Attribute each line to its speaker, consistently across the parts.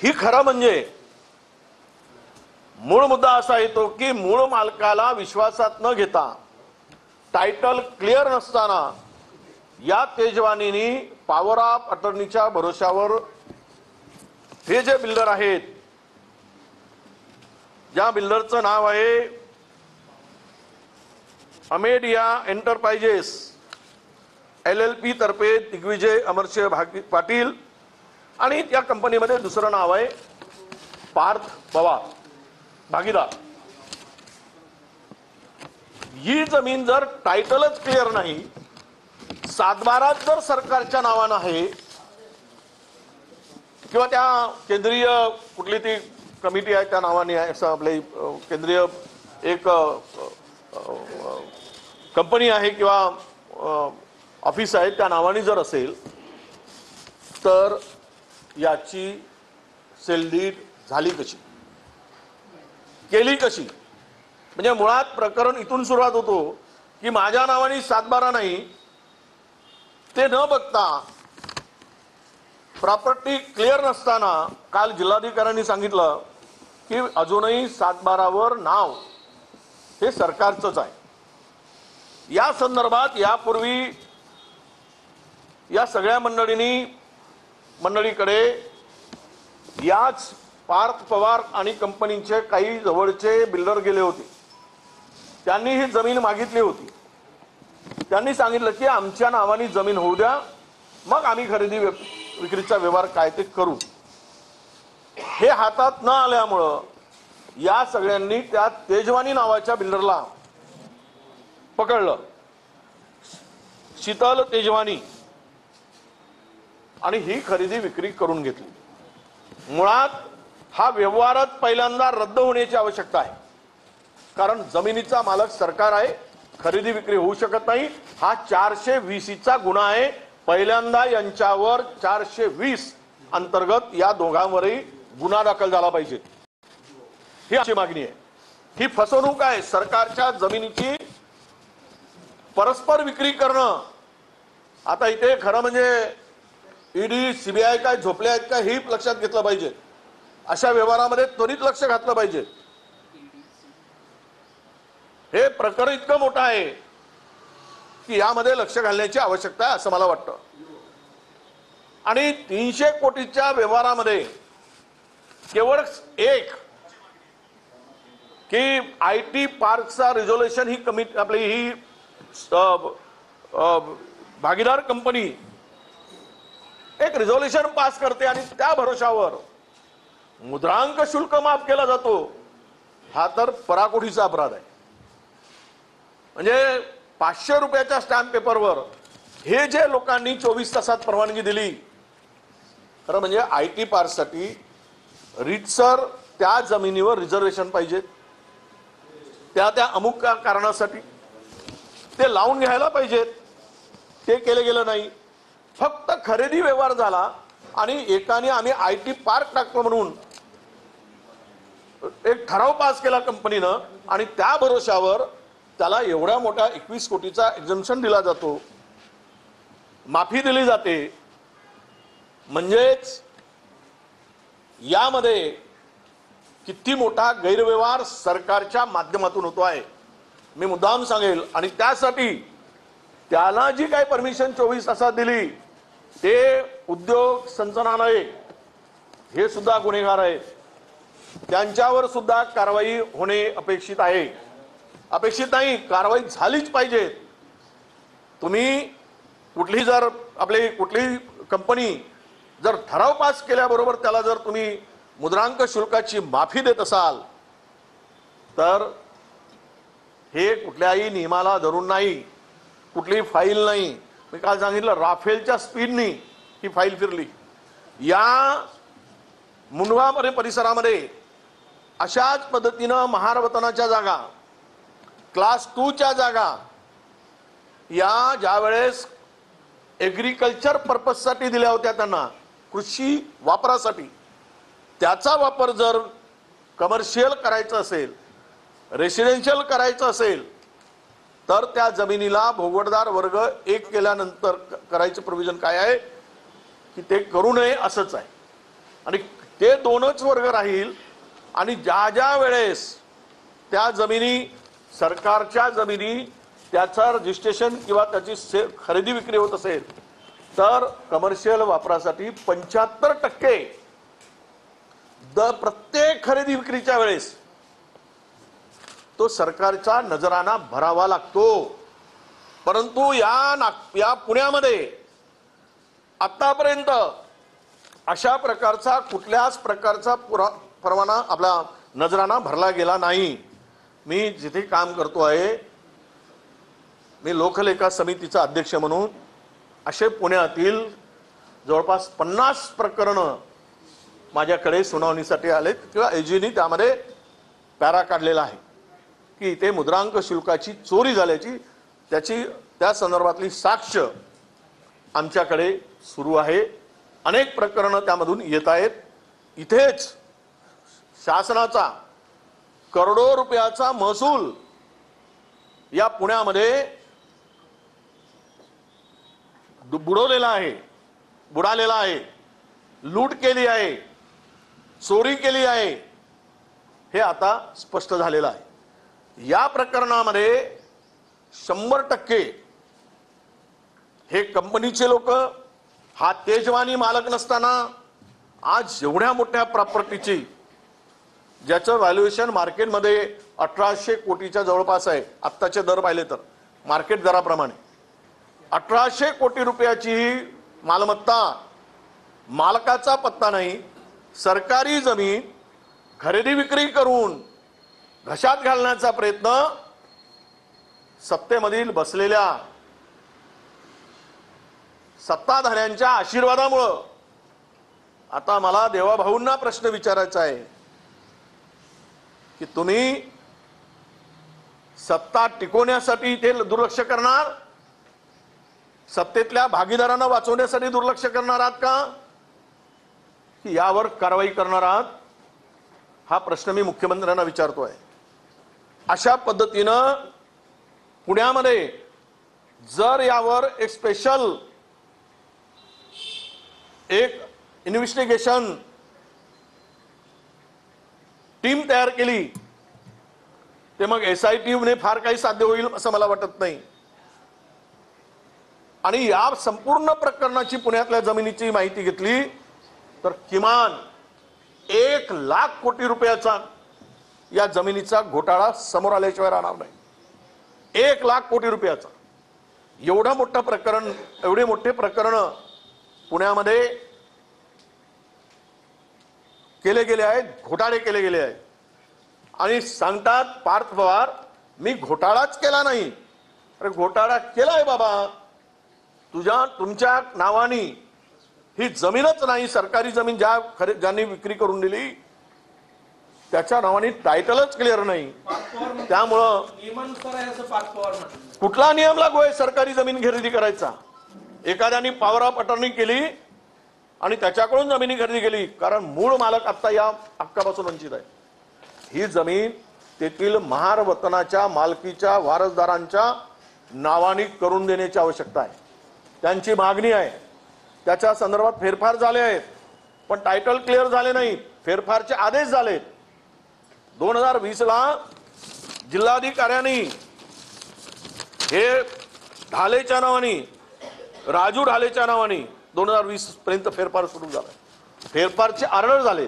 Speaker 1: ही खरं म्हणजे मूळ मुद्दा असा येतो की मूळ मालकाला विश्वासात न घेता टायटल क्लिअर नसताना या तेजवानींनी पॉवर ऑफ अटर्नीच्या भरोशावर हे जे बिल्डर आहेत, ज्या बिल्डरचं नाव आहे अमेडिया एंटरप्राइजेस LLP तर्फे दिग्विजय अमरसिंह पाटील आणि त्या कंपनीमध्ये दुसरं नाव आहे पार्थ पवार भागीदार, ही जमीन जर टायटलच क्लिअर नाही, सातबारात जर सरकारच्या नावानं आहे किंवा त्या केंद्रीय कुठली ती कमिटी आहे त्या नावाने आहे, असं आपले केंद्रीय एक कंपनी आहे किंवा ऑफिस आहे त्या नावाने जर असेल तर याची सेल डीड झाली कशी, केली कशी? म्हणजे मुळात प्रकरण इथून सुरुवात होतो की माझ्या नावाने सातबारा नाही, ते न बघता प्रॉपर्टी क्लिअर नसताना काल जिल्हाधिकाऱ्यांनी सांगितलं की अजूनही सातबारावर नाव हे सरकारचंच आहे। या संदर्भात यापूर्वी या सगळ्या मंडळीकडे याच पार्थ पवार आणि कंपनीचे काही जवळचे बिल्डर गेले होते, त्यांनी ही जमीन मागितली होती। त्यांनी सांगितलं की आमच्या नावाने जमीन होऊ द्या, मग आम्ही खरेदी विक्रीचा व्यवहार काय ते करू। हे हातात न आल्यामुळं या सगळ्यांनी त्या तेजवानी नावाच्या बिल्डरला पकडलं, शीतल तेजवानी, आणि ही खरेदी विक्री करून घेतली। मुळात हा व्यवहारच पहिल्यांदा रद्द होण्याची आवश्यकता आहे, कारण जमिनीचा मालक सरकार आहे, खरेदी विक्री होऊ शकत नाही। हा 420चा गुन्हा आहे, पहिल्यांदा यांच्यावर 420 अंतर्गत या दोघांवरही गुन्हा दाखल झाला पाहिजे, ही आमची मागणी आहे। ही फसवणूक आहे, सरकारच्या जमिनीची परस्पर विक्री करणं। आता इथे खरं म्हणजे ईडी CBI काय झोपले आहेत का हे लक्षात घेतलं पाहिजे, अशा व्यवहारामध्ये त्वरित लक्ष घातलं पाहिजे। हे प्रकरण इतकं मोठं आहे की यामध्ये लक्ष घालण्याची आवश्यकता आहे असं मला वाटतं। आणि 300 कोटीच्या व्यवहारामध्ये केवळ एक की IT पार्कचा रिझोल्युशन ही कमिटी आपली ही भागीदार कंपनी एक रिझोल्युशन पास करते आणि त्या भरोशावर मुद्रांक शुल्क माफ केला जातो, हा तर पराकोटीचा अपराध आहे। म्हणजे 500 रुपयाच्या स्टॅम्प पेपरवर हे जे लोकांनी 24 तासात परवानगी दिली, खरं म्हणजे IT पार्कसाठी रीतसर त्या जमिनीवर रिझर्वेशन पाहिजे, त्या अमुक कारणासाठी ते लावून घ्यायला पाहिजेत, ते केले गेलं नाही। फक्त खरेदी व्यवहार झाला आणि एकाने आम्ही IT पार्क टाकतो म्हणून एक ठराव पास केला कंपनीनं आणि त्या भरोशावर त्याला एवढ्या मोठ्या 21 कोटीचा एक्झम्पशन दिला जातो, माफी दिली जाते। म्हणजेच यामध्ये किती मोठा गैरव्यवहार सरकारच्या माध्यमातून होतो आहे, मी मुद्दाम सांगेल। आणि त्यासाठी त्याला जी काही परमिशन 24 तासात दिली ते उद्योग संचालनालय हे सुद्धा गुन्हेगार आहेत, त्यांच्यावर सुद्धा कारवाई होणे अपेक्षित आहे। अपेक्षित नाही, कारवाई झालीच पाहिजे। तुम्ही कुठली कंपनी जर ठराव पास केल्याबरोबर त्याला जर तुम्ही मुद्रांक शुल्काची माफी देत असाल तर हे कुठल्याही नियमाला धरून नाही, कुठली फाईल नाही। मी काल सांगितलं राफेलच्या स्पीडनी ही फाईल फिरली। या मुंडवा परिसरामध्ये अशाच पद्धतीनं महारवतनाच्या जागा, क्लास 2च्या जागा या ज्यावेळेस एग्रीकल्चर पर्पजसाठी दिल्या होत्या त्यांना, कृषी वापरासाठी, त्याचा वापर जर कमर्शियल करायचा असेल, रेसिडेन्शियल करायचं असेल तर त्या जमिनीला भोगवटदार वर्ग 1 केल्यानंतर करायचं प्रोव्हिजन काय आहे की ते करू नये असंच आहे। आणि ते 2च वर्ग राहील आणि ज्या ज्या वेळेस त्या जमिनी सरकारच्या जमिनी त्याचं रजिस्ट्रेशन किंवा त्याची खरेदी विक्री होत असेल तर कमर्शियल वापरासाठी 75% प्रत्येक खरेदी विक्रीच्या वेळेस तो सरकारचा नजराना भरावा लागतो। परंतु या पुण्यामध्ये आतापर्यंत अशा प्रकारचा कुठल्याच प्रकारचा परवाना आपला नजराना भरला गेला नाही। मी जिथे काम करतो आहे, मी लोकलेखा समितीचा अध्यक्ष म्हणून असे पुण्यातील जवळपास 50 प्रकरणं माझ्याकडे सुनावणीसाठी आलेत किंवा एजीनी त्यामध्ये पॅरा काढलेला आहे की इथे मुद्रांक शुल्काची चोरी झाल्याची त्या संदर्भातली साक्ष आमच्याकडे सुरू आहे। अनेक प्रकरणं त्यामधून येत आहेत। इथेच शासनाचा करोडो रुपयाचा महसूल या पुण्यामध्ये बुडवलेला आहे, लूट केली आहे, चोरी केली आहे, हे आता स्पष्ट झालेलं आहे। या प्रकरणामध्ये 100% हे कंपनीचे लोक, हा तेजवानी मालक नसताना आज एवढ्या मोठ्या प्रॉपर्टीची ज्याचं व्हॅल्युएशन मार्केटमध्ये 1800 कोटीच्या जवळपास आहे, आत्ताचे दर पाहिले तर मार्केट दराप्रमाणे 1800 कोटी रुपयाची ही मालमत्ता, मालकाचा पत्ता नाही, सरकारी जमीन खरेदी विक्री करून घशात घालण्याचा प्रयत्न सत्तेमधील बसलेल्या सत्ताधाऱ्यांच्या आशीर्वादामुळं। आता मला देवाभाऊंना प्रश्न विचारायचा आहे की तुम्ही सत्ता टिकवण्यासाठी इथे दुर्लक्ष करणार, सत्तेतल्या भागीदारांना वाचवण्यासाठी दुर्लक्ष करणार आहात का, की यावर कारवाई करणार आहात? हा प्रश्न मी मुख्यमंत्र्यांना विचारतोय। अशा पद्धतीनं पुण्यामध्ये जर यावर एक स्पेशल इन्व्हेस्टिगेशन टीम तयार केली ते मग SIT ने फार काही साध्य होईल असं मला वाटत नाही। आणि या संपूर्ण प्रकरणाची पुण्यातल्या जमिनीची माहिती घेतली तर किमान 1 लाख कोटी रुपयाचा या जमिनीचा घोटाळा समोर आल्याशिवाय राहणार नाही। 1 लाख कोटी रुपयाचा एवढं मोठं प्रकरण, एवढे मोठे प्रकरण पुण्यामध्ये केले गेले आहेत, घोटाळे केले गेले आहेत। आणि सांगतात पार्थ पवार मी घोटाळाच केला नाही। अरे घोटाळा केलाय बाबा, तुमच्या नावानी ही जमीनच नाही, सरकारी जमीन ज्यांनी विक्री करून दिली त्याच्या नावाने टायटलच क्लिअर नाही। त्यामुळं कुठला नियम लागू आहे सरकारी जमीन खरेदी करायचा? एखाद्याने पॉवर ऑफ अटर्नी केली आणि त्याच्याकडून जमिनी खरेदी केली, कारण मूळ मालक आता या हक्कापासून वंचित आहे। ही जमीन तेथील महार वतनाच्या मालकीच्या वारसदारांच्या नावाने करून देण्याची आवश्यकता आहे, त्यांची मागणी आहे। त्याच्या संदर्भात फेरफार झाले आहेत पण टायटल क्लिअर झाले नाही, फेरफारचे आदेश झालेत। 2020 ला जिल्हाधिकाऱ्यांनी हे ढालेच्या नावाने, राजू ढालेच्या नावाने 2020 पर्यंत फेरफार सुरू झाला, फेरफारचे ऑर्डर झाले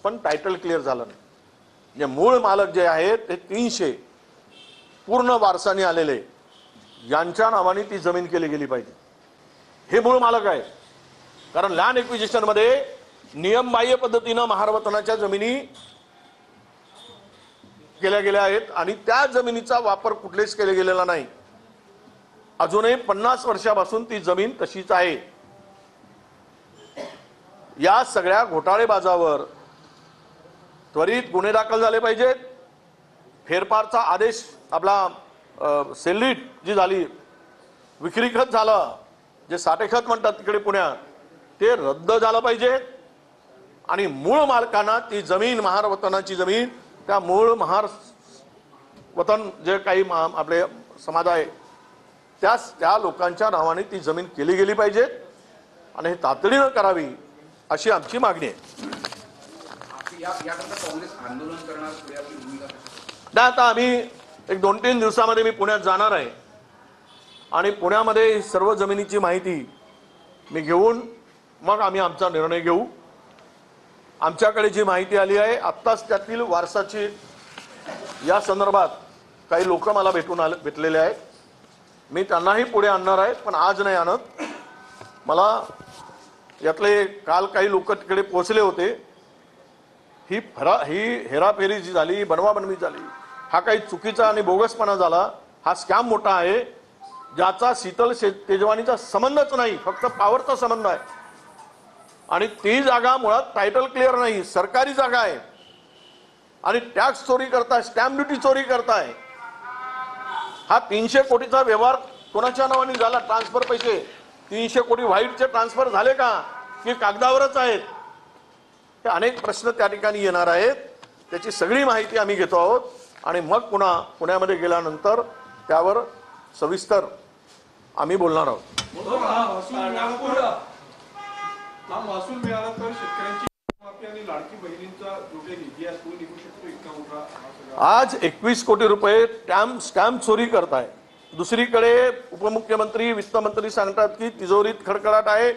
Speaker 1: पण टायटल क्लिअर झालं नाही। जे मूळ मालक जे आहेत ते 300 पूर्ण वारसाने आलेले यांच्या नावाने ती जमीन केली गेली पाहिजे, हे मूळ मालक आहे। कारण लँड एक्विजिशन मध्ये नियमबाह्य पद्धतीने महारवतनाच्या जमिनी केल्या गेल्या आहेत आणि त्या जमिनीचा वापर कुठलेच केले गेलेला नाही। अजूनही 50 वर्षापासून ती जमीन तशीच आहे। या सगळ्या घोटाळेबाजावर त्वरित गुन्हे दाखल झाले पाहिजेत। फेरफारचा आदेश आपला सेल्लीट जी झाली, विक्री खत झालं, जे साठेखत म्हणतात तिकडे पुण्यात, ते रद्द झालं पाहिजे आणि मूळ मालकांना ती जमीन, महार वतनाची जमीन, त्या मूळ महार वतन जे काही आपले समाज आहे त्या लोकांच्या नावाने ती जमीन केली गेली पाहिजे आणि हे तातडीनं करावी अशी आमची मागणी आहे।
Speaker 2: याकरता काँग्रेस आंदोलन करणार पुढे आपली भूमिका कशी?
Speaker 1: नाही, आता आम्ही एक 2-3 दिवसामध्ये मी पुण्यात जाणार आहे आणि पुण्यामध्ये सर्व जमिनीची माहिती मी घेऊन मग आम्ही आमचा निर्णय घेऊ. आमच्याकडे जी माहिती आली आहे आत्ताच त्यातील वारसाची या संदर्भात काही लोक मला भेटलेले आहेत. मी त्यांनाही पुढे आणणार आहे, पण आज नाही आणत. मला यातले काल काही लोक तिकडे पोहोचले होते. ही हेराफेरी जी झाली, बनवाबनवी झाली, हा काही चुकीचा आणि बोगसपणा झाला. हा स्कॅम मोठा आहे ज्याचा शीतल तेजवानीचा संबंधच नाही, फक्त पॉवरचा संबंध आहे. आणि ती जागा मुळात टायटल क्लिअर नाही, सरकारी जागा आहे आणि टॅक्स चोरी करताय, स्टॅम्प ड्युटी चोरी करताय. हा 300 कोटीचा व्यवहार कोणाच्या नावाने झाला? ट्रान्सफर पैसे 300 कोटी व्हाईटचे ट्रान्सफर झाले का की कागदावरच आहेत? हे अनेक प्रश्न त्या ठिकाणी येणार आहेत. त्याची सगळी माहिती आम्ही घेतो आहोत आणि मग पुन्हा पुण्यामध्ये गेल्यानंतर त्यावर सविस्तर आम्ही बोलणार आहोत.
Speaker 3: महसूल मिळाला तर शेतकऱ्यांची माफी आणि लाडकी बहिणींचा जो काही निधी आहे तो निघू शकतो इतका मोठा.
Speaker 1: आज 21 कोटी रुपये स्टॅम्प चोरी करताय. दुसरीकडे उपमुख्यमंत्री, वित्तमंत्री सांगतात की तिजोरीत खडखडाट आहे.